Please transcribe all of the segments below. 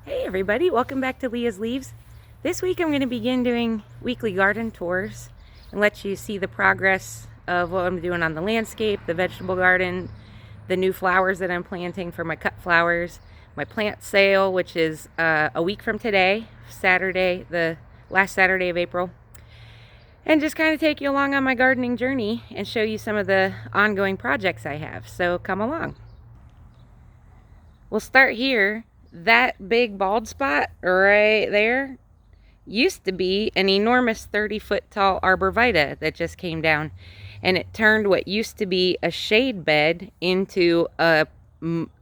Hey everybody, welcome back to Leah's Leaves. This week I'm going to begin doing weekly garden tours and let you see the progress of what I'm doing on the landscape, the vegetable garden, the new flowers that I'm planting for my cut flowers, my plant sale, which is a week from today, Saturday, the last Saturday of April, and just kind of take you along on my gardening journey and show you some of the ongoing projects I have. So come along. We'll start here. That big bald spot right there used to be an enormous 30-foot tall arborvitae that just came down, and it turned what used to be a shade bed into a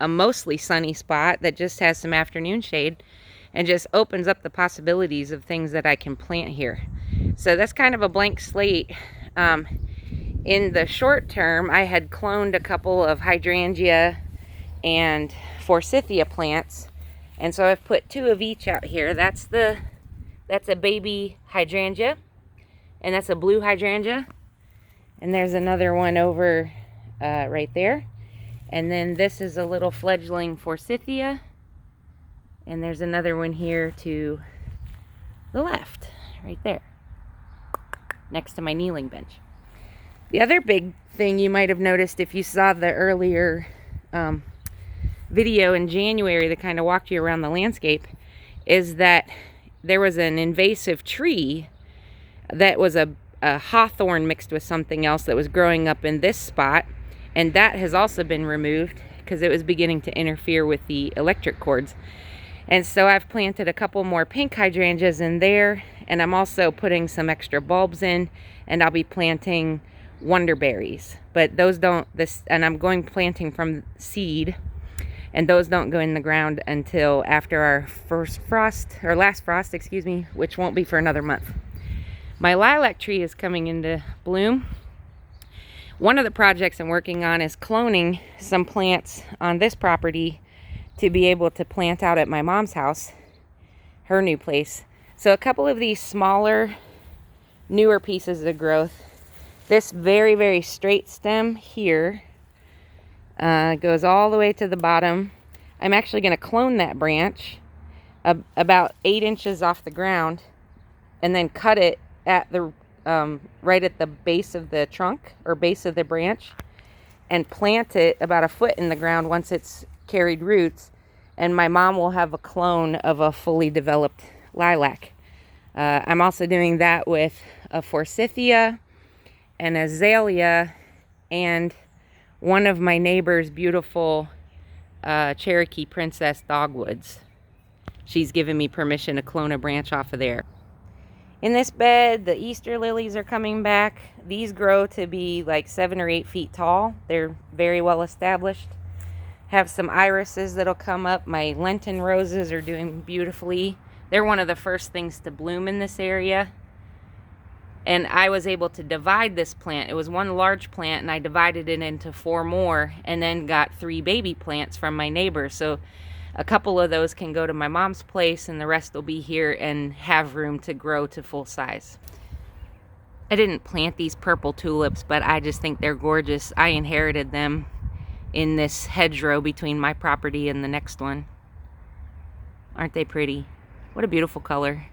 mostly sunny spot that just has some afternoon shade and just opens up the possibilities of things that I can plant here. So that's kind of a blank slate. In the short term, I had cloned a couple of hydrangea and forsythia plants, and so I've put two of each out here. That's a baby hydrangea, and that's a blue hydrangea, and there's another one over right there, and then this is a little fledgling forsythia, and there's another one here to the left right there next to my kneeling bench. The other big thing you might have noticed if you saw the earlier video in January that kind of walked you around the landscape is that there was an invasive tree that was a hawthorn mixed with something else that was growing up in this spot, and that has also been removed because it was beginning to interfere with the electric cords. And so I've planted a couple more pink hydrangeas in there, and I'm also putting some extra bulbs in, and I'll be planting wonderberries, but those don't, and I'm going planting from seed, and those don't go in the ground until after our last frost, excuse me, which won't be for another month. My lilac tree is coming into bloom. One of the projects I'm working on is cloning some plants on this property to be able to plant out at my mom's house, her new place. So a couple of these smaller, newer pieces of growth. This very, very straight stem here goes all the way to the bottom. I'm actually going to clone that branch about 8 inches off the ground and then cut it at the right at the base of the trunk or base of the branch and plant it about a foot in the ground once it's carried roots, and my mom will have a clone of a fully developed lilac. I'm also doing that with a forsythia, an azalea, and one of my neighbor's beautiful Cherokee Princess dogwoods. She's given me permission to clone a branch off of there. In this bed, the Easter lilies are coming back. These grow to be like 7 or 8 feet tall. They're very well established. Have some irises that'll come up. My Lenten roses are doing beautifully. They're one of the first things to bloom in this area. And I was able to divide this plant. It was one large plant, and I divided it into 4 more, and then got 3 baby plants from my neighbor. So a couple of those can go to my mom's place, and the rest will be here and have room to grow to full size. I didn't plant these purple tulips, but I just think they're gorgeous. I inherited them in this hedgerow between my property and the next one. Aren't they pretty? What a beautiful color.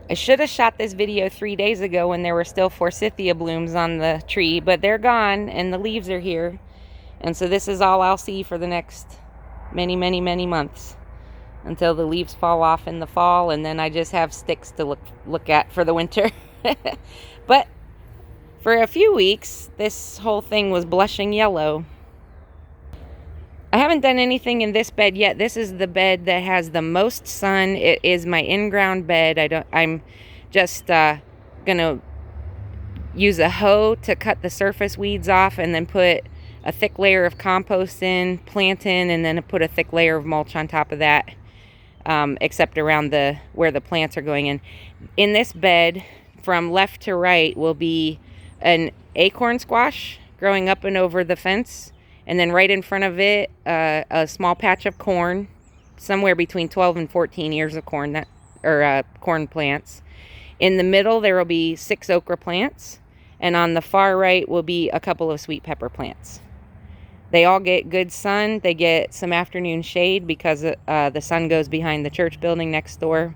I should have shot this video 3 days ago when there were still forsythia blooms on the tree, but they're gone and the leaves are here. And so this is all I'll see for the next many, many, many months until the leaves fall off in the fall, and then I just have sticks to look at for the winter. But for a few weeks, this whole thing was blushing yellow. I haven't done anything in this bed yet. This is the bed that has the most sun. It is my InGround Bed. I'm just gonna use a hoe to cut the surface weeds off, and then put a thick layer of compost in, plant in, and then put a thick layer of mulch on top of that, except around where the plants are going in. In this bed, from left to right, will be an acorn squash growing up and over the fence. And then right in front of it, a small patch of corn, somewhere between 12 and 14 ears of corn, corn plants. In the middle, there will be 6 okra plants. And on the far right will be a couple of sweet pepper plants. They all get good sun. They get some afternoon shade because the sun goes behind the church building next door.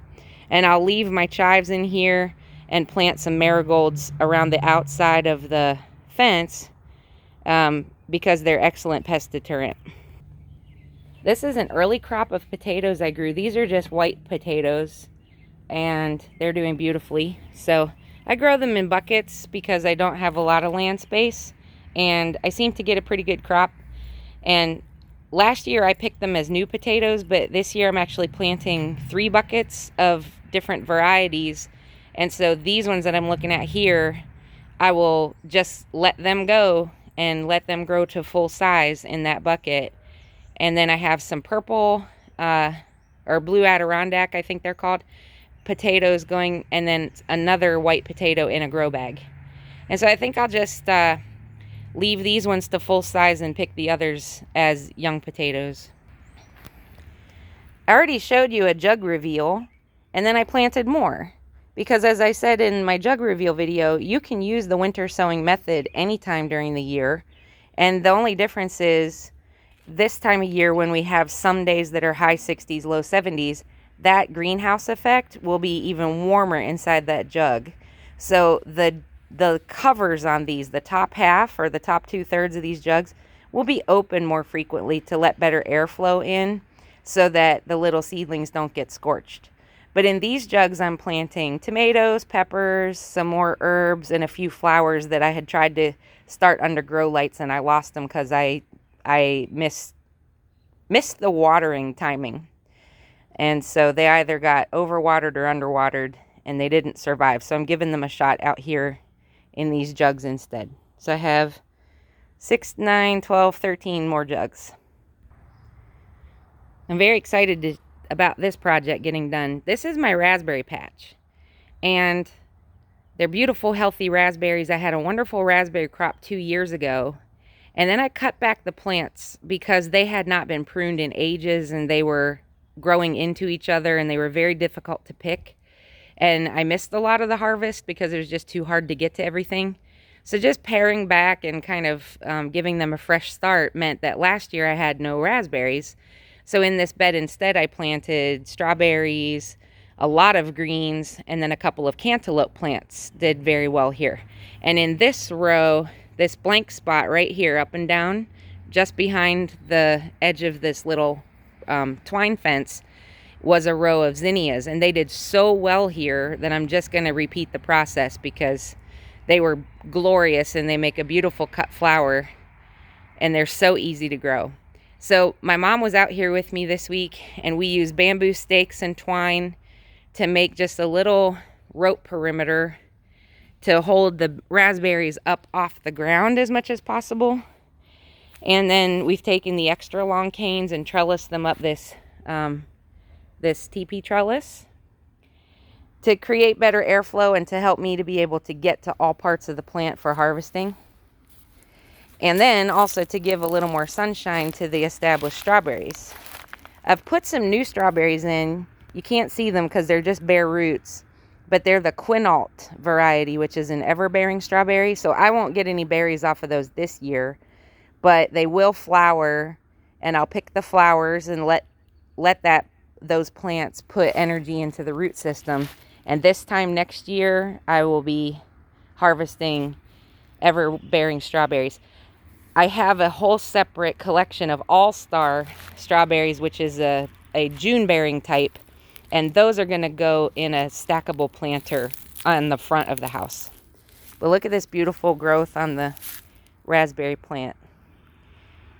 And I'll leave my chives in here and plant some marigolds around the outside of the fence because they're excellent pest deterrent. This is an early crop of potatoes I grew. These are just white potatoes, and they're doing beautifully. So I grow them in buckets because I don't have a lot of land space, and I seem to get a pretty good crop. And last year I picked them as new potatoes, but this year I'm actually planting 3 buckets of different varieties. And so these ones that I'm looking at here, I will just let them go and let them grow to full size in that bucket. And then I have some purple or blue Adirondack, I think they're called, potatoes going, and then another white potato in a grow bag. And so I think I'll just leave these ones to full size and pick the others as young potatoes. I already showed you a jug reveal, and then I planted more. Because as I said in my jug reveal video, you can use the winter sowing method anytime during the year. And the only difference is this time of year when we have some days that are high 60s, low 70s, that greenhouse effect will be even warmer inside that jug. So the covers on these, the top half or the top 2/3 of these jugs, will be open more frequently to let better airflow in so that the little seedlings don't get scorched. But in these jugs, I'm planting tomatoes, peppers, some more herbs, and a few flowers that I had tried to start under grow lights, and I lost them because I missed the watering timing. And so they either got overwatered or underwatered, and they didn't survive. So I'm giving them a shot out here in these jugs instead. So I have 6, 9, 12, 13 more jugs. I'm very excited about this project getting done. This is my raspberry patch, and they're beautiful, healthy raspberries. I had a wonderful raspberry crop 2 years ago, and then I cut back the plants because they had not been pruned in ages, and they were growing into each other, and they were very difficult to pick. And I missed a lot of the harvest because it was just too hard to get to everything. So just paring back and kind of giving them a fresh start meant that last year I had no raspberries. So in this bed instead, I planted strawberries, a lot of greens, and then a couple of cantaloupe plants did very well here. And in this row, this blank spot right here, up and down, just behind the edge of this little twine fence, was a row of zinnias. And they did so well here that I'm just going to repeat the process because they were glorious and they make a beautiful cut flower, and they're so easy to grow. So my mom was out here with me this week, and we used bamboo stakes and twine to make just a little rope perimeter to hold the raspberries up off the ground as much as possible. And then we've taken the extra long canes and trellised them up this TP trellis to create better airflow and to help me to be able to get to all parts of the plant for harvesting. And then also to give a little more sunshine to the established strawberries. I've put some new strawberries in. You can't see them because they're just bare roots, but they're the Quinault variety, which is an ever-bearing strawberry. So I won't get any berries off of those this year, but they will flower, and I'll pick the flowers and let those plants put energy into the root system. And this time next year, I will be harvesting ever-bearing strawberries. I have a whole separate collection of all-star strawberries, which is a June-bearing type, and those are going to go in a stackable planter on the front of the house. But look at this beautiful growth on the raspberry plant.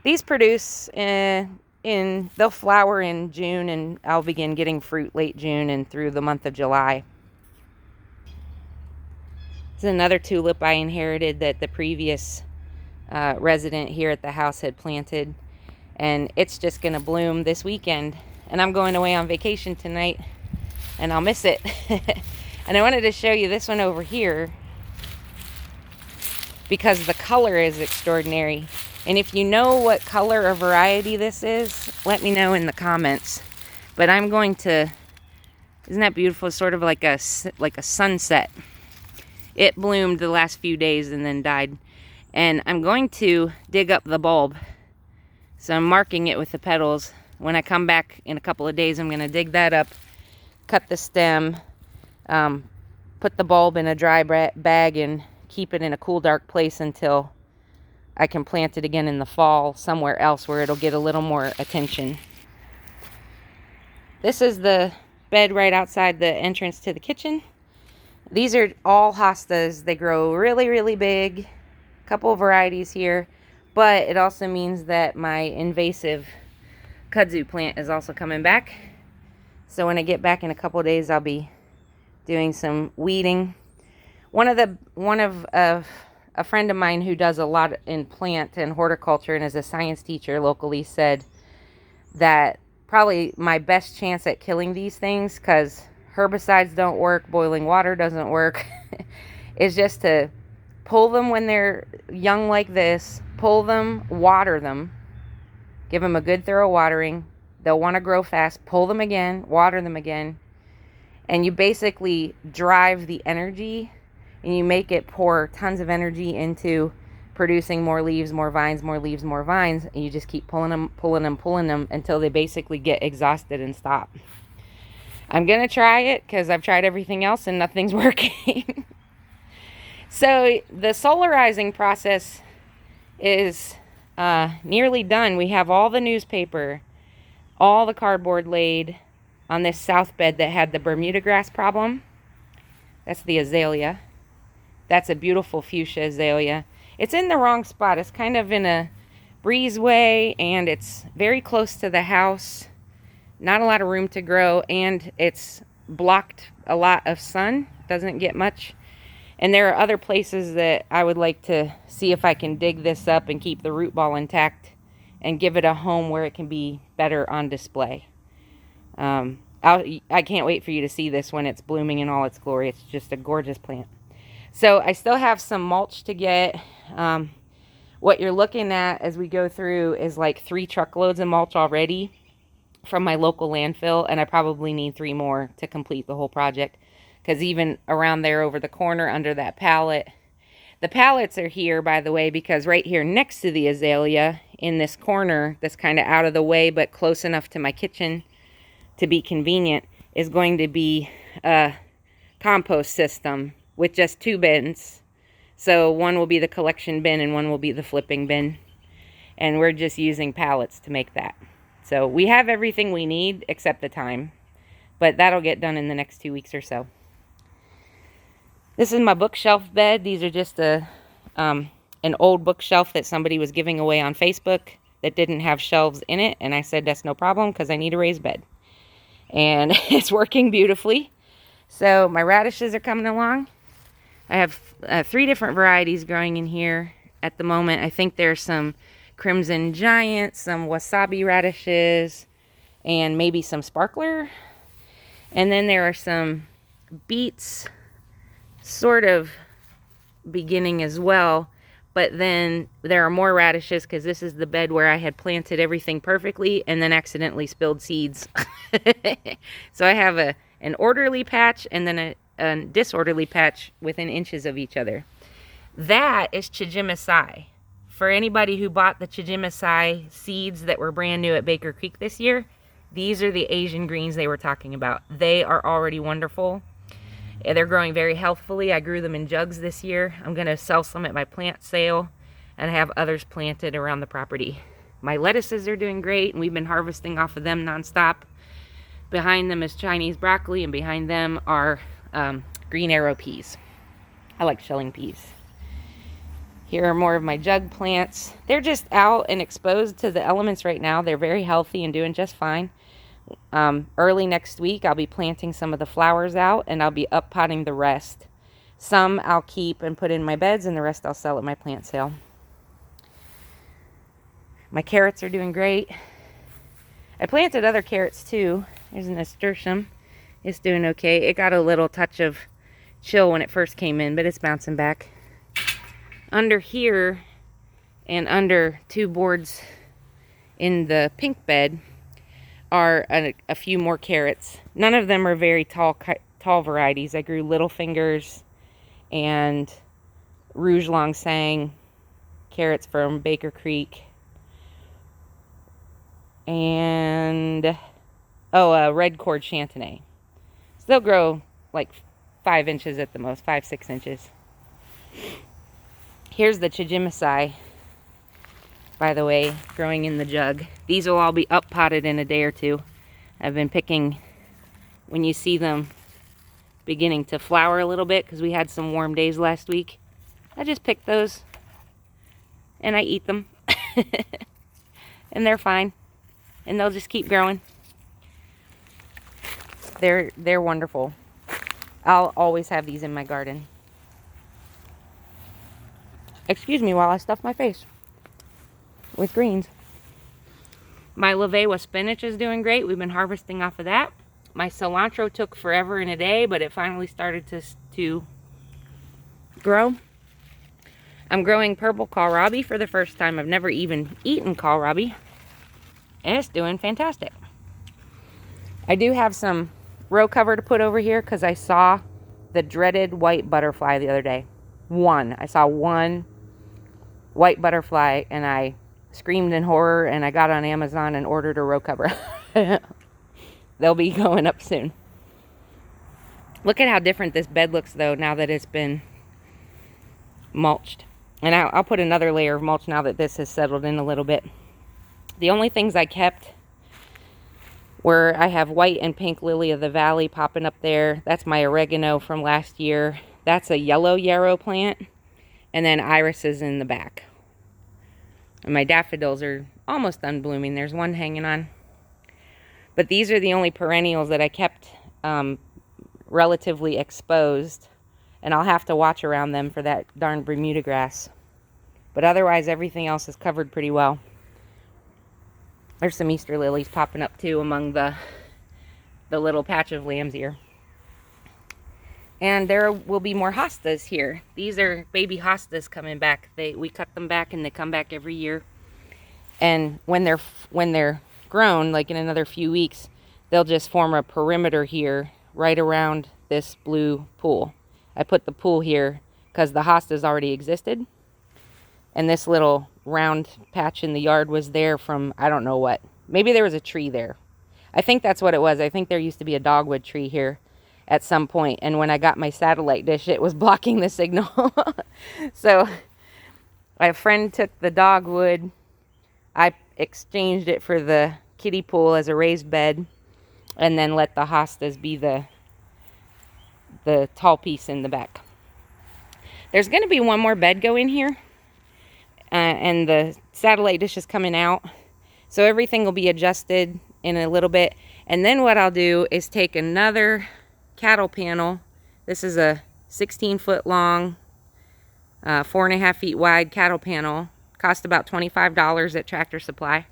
These produce they'll flower in June, and I'll begin getting fruit late June and through the month of July. This is another tulip I inherited that the previous resident here at the house had planted, and it's just gonna bloom this weekend. And I'm going away on vacation tonight, and I'll miss it. And I wanted to show you this one over here because the color is extraordinary. And if you know what color or variety this is, let me know in the comments. But I'm going to, isn't that beautiful? It's sort of like a sunset. It bloomed the last few days and then died. And I'm going to dig up the bulb So I'm marking it with the petals. When I come back in a couple of days, I'm going to dig that up, cut the stem, put the bulb in a dry bag and keep it in a cool, dark place until I can plant it again in the fall somewhere else where it'll get a little more attention. This is the bed right outside the entrance to the kitchen. These are all hostas. They grow really, really big. A couple of varieties here, but it also means that my invasive kudzu plant is also coming back. So when I get back in a couple of days, I'll be doing some weeding. A friend of mine who does a lot in plant and horticulture and is a science teacher locally said that probably my best chance at killing these things, because herbicides don't work, boiling water doesn't work, is just to pull them when they're young like this, pull them, water them, give them a good thorough watering. They'll want to grow fast, pull them again, water them again, and you basically drive the energy and you make it pour tons of energy into producing more leaves, more vines, more leaves, more vines, and you just keep pulling them until they basically get exhausted and stop. I'm going to try it because I've tried everything else and nothing's working. So the solarizing process is nearly done. We have all the newspaper, all the cardboard laid on this south bed that had the Bermuda grass problem. That's the azalea. That's a beautiful fuchsia azalea. It's in the wrong spot. It's kind of in a breezeway, and it's very close to the house. Not a lot of room to grow, and it's blocked a lot of sun. Doesn't get much. And there are other places that I would like to see if I can dig this up and keep the root ball intact and give it a home where it can be better on display. I can't wait for you to see this when it's blooming in all its glory. It's just a gorgeous plant. So I still have some mulch to get. What you're looking at as we go through is like 3 truckloads of mulch already from my local landfill, and I probably need 3 more to complete the whole project, because even around there over the corner under that pallet, the pallets are here, by the way, because right here next to the azalea in this corner that's kind of out of the way but close enough to my kitchen to be convenient is going to be a compost system with just 2 bins. So one will be the collection bin and one will be the flipping bin. And we're just using pallets to make that. So we have everything we need except the time. But that'll get done in the next 2 weeks or so. This is my bookshelf bed. These are just an old bookshelf that somebody was giving away on Facebook that didn't have shelves in it. And I said, that's no problem because I need a raised bed. And it's working beautifully. So my radishes are coming along. I have 3 different varieties growing in here at the moment. I think there's some Crimson Giant, some wasabi radishes, and maybe some sparkler. And then there are some beets sort of beginning as well. But then there are more radishes because this is the bed where I had planted everything perfectly and then accidentally spilled seeds. So I have an orderly patch and then a disorderly patch within inches of each other. That is Chijimasai. For anybody who bought the Chijimasai seeds that were brand new at Baker Creek this year, these are the Asian greens they were talking about. They are already wonderful. They're growing very healthfully. I grew them in jugs this year. I'm going to sell some at my plant sale and have others planted around the property. My lettuces are doing great, and we've been harvesting off of them nonstop. Behind them is Chinese broccoli, and behind them are green arrow peas. I like shelling peas. Here are more of my jug plants. They're just out and exposed to the elements right now. They're very healthy and doing just fine. Early next week, I'll be planting some of the flowers out, and I'll be up potting the rest. Some I'll keep and put in my beds, and the rest I'll sell at my plant sale. My carrots are doing great. I planted other carrots too. There's an nasturtium. It's doing okay. It got a little touch of chill when it first came in, but it's bouncing back. Under here and under 2 boards in the pink bed are a few more carrots. None of them are very tall varieties. I grew Little Fingers and Rouge Long Sang carrots from Baker Creek. and red cord chantenay. So they'll grow like 5 inches at the most, 5-6 inches. Here's the chijimasai, by the way, growing in the jug. These will all be up potted in a day or two. I've been picking when you see them beginning to flower a little bit, because we had some warm days last week. I just pick those and I eat them. And they're fine. And they'll just keep growing. They're wonderful. I'll always have these in my garden. Excuse me while I stuff my face with greens. My Levewa spinach is doing great. We've been harvesting off of that. My cilantro took forever and a day, but it finally started to grow. I'm growing purple kohlrabi for the first time. I've never even eaten kohlrabi, and it's doing fantastic. I do have some row cover to put over here because I saw the dreaded white butterfly the other day. I saw one white butterfly, and I screamed in horror, and I got on Amazon and ordered a row cover. They'll be going up soon. Look at how different this bed looks, though, now that it's been mulched. And I'll put another layer of mulch now that this has settled in a little bit. The only things I kept were, I have white and pink lily of the valley popping up there. That's my oregano from last year. That's a yellow yarrow plant. And then irises in the back. And my daffodils are almost done blooming. There's one hanging on. But these are the only perennials that I kept relatively exposed. And I'll have to watch around them for that darn Bermuda grass. But otherwise, everything else is covered pretty well. There's some Easter lilies popping up too among the little patch of lamb's ear. And there will be more hostas here. These are baby hostas coming back. We cut them back and they come back every year. And when they're grown, like in another few weeks, they'll just form a perimeter here right around this blue pool. I put the pool here because the hostas already existed. And this little round patch in the yard was there from, I don't know what. Maybe there was a tree there. I think that's what it was. I think there used to be a dogwood tree here at some point. And when I got my satellite dish, it was blocking the signal. So my friend took the dogwood. I exchanged it for the kiddie pool as a raised bed. And then let the hostas be the tall piece in the back. There's going to be one more bed go in here. And the satellite dish is coming out. So everything will be adjusted in a little bit. And then what I'll do is take another cattle panel. This is a 16-foot long, 4.5 feet wide cattle panel. Cost about $25 at Tractor Supply.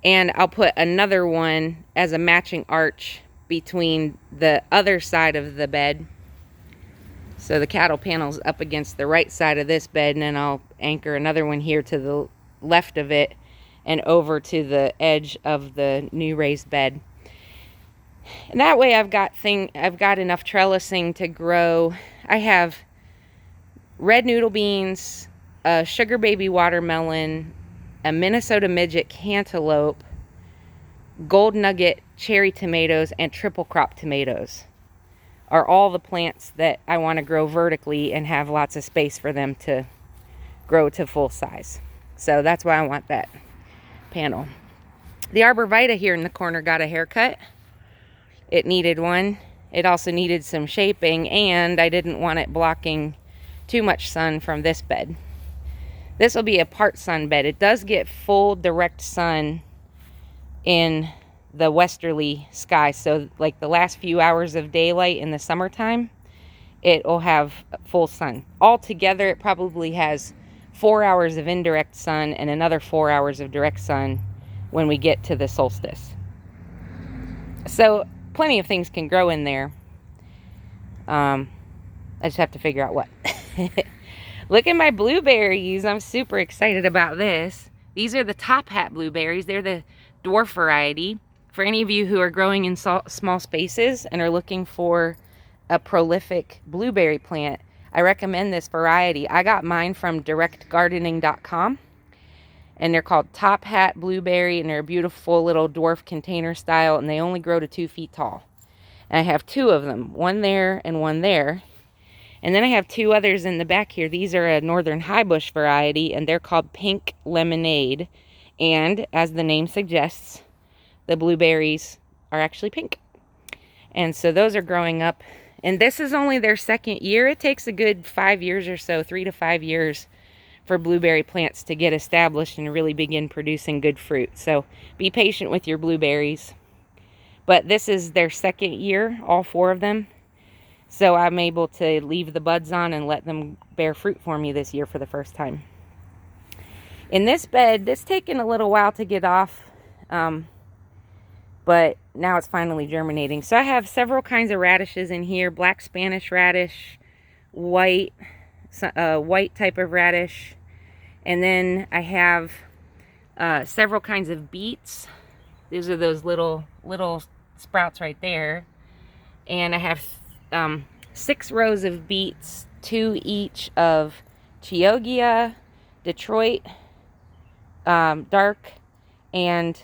And I'll put another one as a matching arch between the other side of the bed. So the cattle panel's up against the right side of this bed, and then I'll anchor another one here to the left of it and over to the edge of the new raised bed. And that way I've got enough trellising to grow. I have red noodle beans, a sugar baby watermelon, a Minnesota midget cantaloupe, gold nugget cherry tomatoes, and triple crop tomatoes are all the plants that I want to grow vertically and have lots of space for them to grow to full size. So that's why I want that panel. The arborvitae here in the corner got a haircut. It needed one. It also needed some shaping, and I didn't want it blocking too much sun from this bed. This will be a part sun bed. It does get full direct sun in the westerly sky. So like the last few hours of daylight in the summertime, it will have full sun. Altogether, it probably has 4 hours of indirect sun and another 4 hours of direct sun when we get to the solstice. So plenty of things can grow in there. I just have to figure out what. Look at my blueberries. I'm super excited about this. These are the top hat blueberries. They're the dwarf variety. For any of you who are growing in small spaces and are looking for a prolific blueberry plant, I recommend this variety. I got mine from directgardening.com. And they're called Top Hat Blueberry, and they're a beautiful little dwarf container style, and they only grow to 2 feet tall. And I have 2 of them, one there and one there. And then I have 2 others in the back here. These are a northern high bush variety, and they're called Pink Lemonade. And as the name suggests, the blueberries are actually pink. And so those are growing up. And this is only their 2nd year. It takes a good 5 years or so, 3 to 5 years, for blueberry plants to get established and really begin producing good fruit. So be patient with your blueberries. But this is their 2nd year, all 4 of them. So I'm able to leave the buds on and let them bear fruit for me this year for the first time. In this bed, it's taken a little while to get off, but now it's finally germinating. So I have several kinds of radishes in here: black Spanish radish, white type of radish, and then I have several kinds of beets. These are those little sprouts right there. And I have 6 rows of beets, 2 each of Chioggia, Detroit Dark, and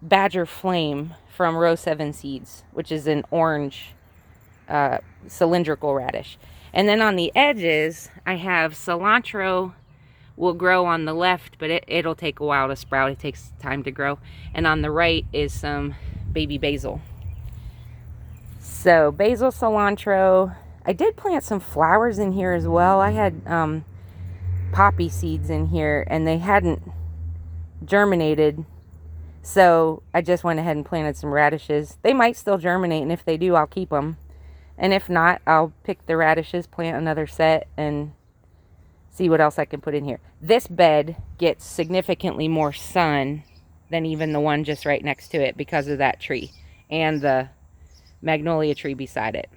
Badger Flame from row 7 seeds, which is an orange cylindrical radish. And then on the edges, I have cilantro. Will grow on the left, but it'll take a while to sprout. It takes time to grow. And on the right is some baby basil. So basil, cilantro. I did plant some flowers in here as well. I had poppy seeds in here, and they hadn't germinated. So I just went ahead and planted some radishes. They might still germinate, and if they do, I'll keep them. And if not, I'll pick the radishes, plant another set, and see what else I can put in here. This bed gets significantly more sun than even the one just right next to it because of that tree and the magnolia tree beside it.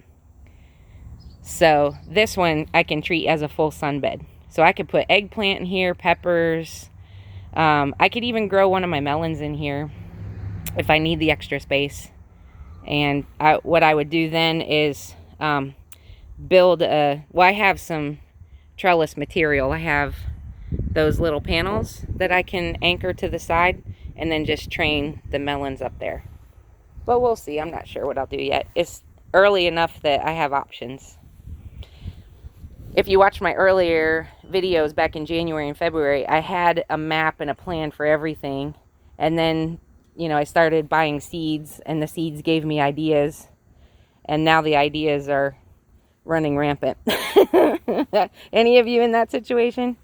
So this one I can treat as a full sun bed. So I could put eggplant in here, peppers. I could even grow one of my melons in here if I need the extra space. And what I would do then is build I have some trellis material. I have those little panels that I can anchor to the side and then just train the melons up there. But we'll see. I'm not sure what I'll do yet. It's early enough that I have options. If you watch my earlier videos back in January and February, I had a map and a plan for everything. And then, I started buying seeds, and the seeds gave me ideas. And now the ideas are running rampant. Any of you in that situation?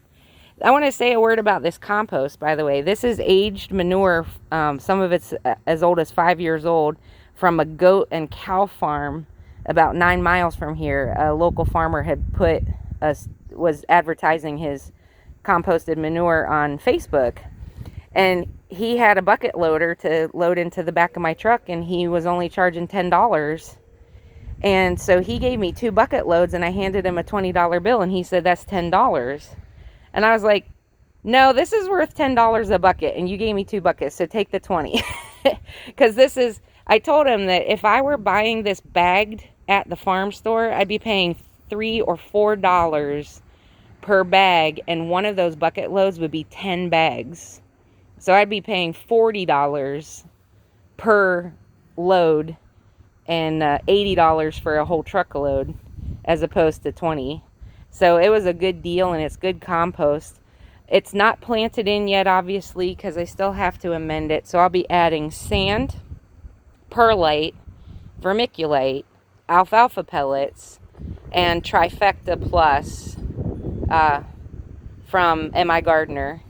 I want to say a word about this compost, by the way. This is aged manure. Some of it's as old as 5 years old, from a goat and cow farm about 9 miles from here. A local farmer had was advertising his composted manure on Facebook, and he had a bucket loader to load into the back of my truck, and he was only charging $10. And so he gave me 2 bucket loads, and I handed him a $20 bill, and he said, "That's $10. And I was like, "No, this is worth $10 a bucket, and you gave me 2 buckets, so take the 20. Because I told him that if I were buying this bagged at the farm store, I'd be paying $3 or $4 per bag, and one of those bucket loads would be 10 bags. So I'd be paying $40 per load, and $80 for a whole truckload, as opposed to $20. So it was a good deal, and it's good compost. It's not planted in yet, obviously, because I still have to amend it. So I'll be adding sand, perlite, vermiculite, alfalfa pellets, and Trifecta Plus from M.I. Gardner,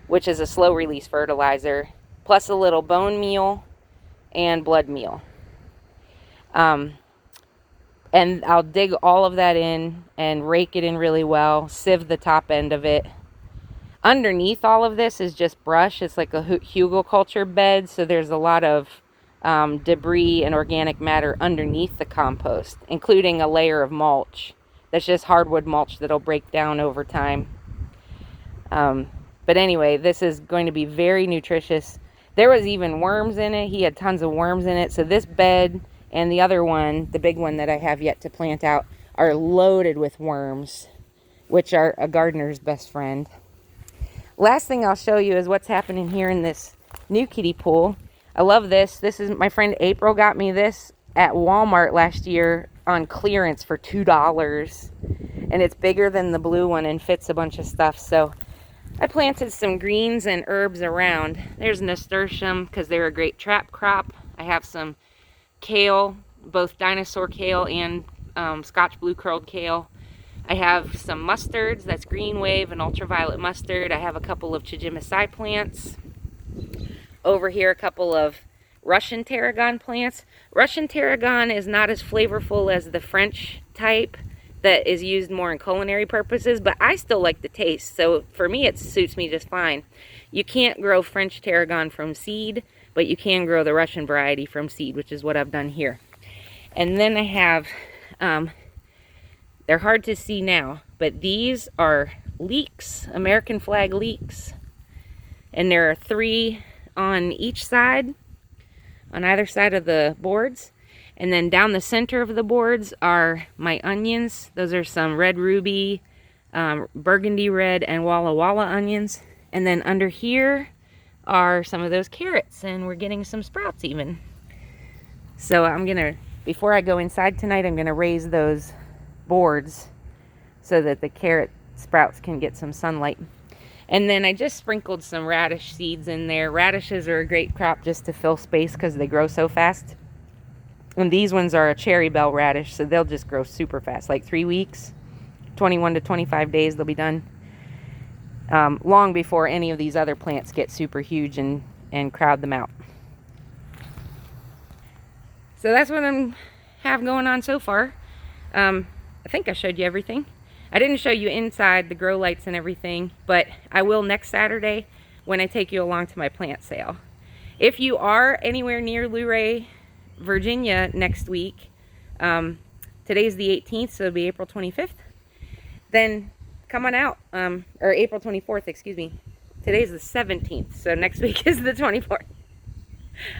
which is a slow release fertilizer, plus a little bone meal and blood meal. And I'll dig all of that in and rake it in really well, sieve the top end of it. Underneath all of this is just brush. It's like a hugelkultur bed, so there's a lot of debris and organic matter underneath the compost, including a layer of mulch. That's just hardwood mulch that'll break down over time. But anyway, this is going to be very nutritious. There was even worms in it. He had tons of worms in it. So this bed and the other one, the big one that I have yet to plant out, are loaded with worms, which are a gardener's best friend. Last thing I'll show you is what's happening here in this new kiddie pool. I love this. This is my friend April got me this at Walmart last year on clearance for $2. And it's bigger than the blue one and fits a bunch of stuff. So I planted some greens and herbs around. There's nasturtium because they're a great trap crop. I have some kale, both dinosaur kale and Scotch blue curled kale. I have some mustards, that's green wave and ultraviolet mustard. I have a couple of Chigimasai plants. Over here, a couple of Russian tarragon plants. Russian tarragon is not as flavorful as the French type that is used more in culinary purposes, but I still like the taste, so for me it suits me just fine. You can't grow French tarragon from seed, but you can grow the Russian variety from seed, which is what I've done here. And then I have, they're hard to see now, but these are leeks, American flag leeks, and there are 3 on each side, on either side of the boards. And then down the center of the boards are my onions. Those are some red ruby, burgundy red, and Walla Walla onions. And then under here are some of those carrots, and we're getting some sprouts even. So I'm gonna, before I go inside tonight, I'm gonna raise those boards so that the carrot sprouts can get some sunlight. And then I just sprinkled some radish seeds in there. Radishes are a great crop just to fill space because they grow so fast. And these ones are a cherry bell radish, so they'll just grow super fast, like 3 weeks, 21 to 25 days, they'll be done. Long before any of these other plants get super huge and crowd them out. So that's what I have going on so far. I think I showed you everything. I didn't show you inside the grow lights and everything, but I will next Saturday when I take you along to my plant sale. If you are anywhere near Luray, Virginia next week, today's the 18th, so it'll be April 25th, then come on out, or April 24th, excuse me. Today's the 17th, so next week is the 24th.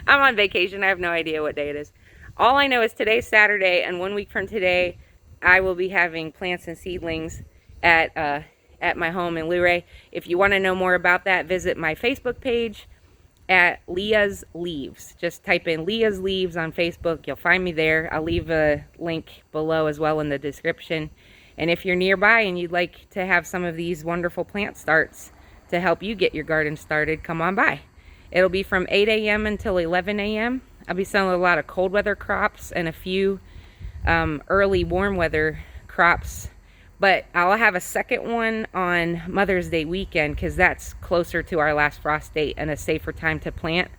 I'm on vacation, I have no idea what day it is. All I know is today's Saturday, and 1 week from today, I will be having plants and seedlings at my home in Luray. If you want to know more about that, visit my Facebook page at Leah's Leaves. Just type in Leah's Leaves on Facebook. You'll find me there. I'll leave a link below as well in the description. And if you're nearby and you'd like to have some of these wonderful plant starts to help you get your garden started, come on by. It'll be from 8 a.m. until 11 a.m. I'll be selling a lot of cold weather crops and a few early warm weather crops, but I'll have a second one on Mother's Day weekend because that's closer to our last frost date and a safer time to plant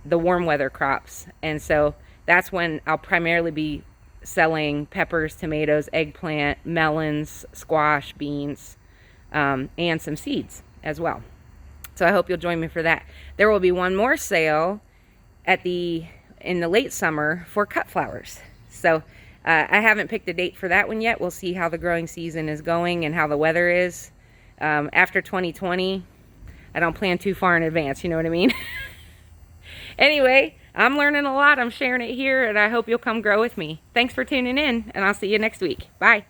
the warm weather crops. And so that's when I'll primarily be selling peppers, tomatoes, eggplant, melons, squash, beans, and some seeds as well. So I hope you'll join me for that. There will be one more sale in the late summer for cut flowers. So I haven't picked a date for that one yet. We'll see how the growing season is going and how the weather is. After 2020, I don't plan too far in advance, you know what I mean? Anyway, I'm learning a lot. I'm sharing it here, and I hope you'll come grow with me. Thanks for tuning in, and I'll see you next week. Bye.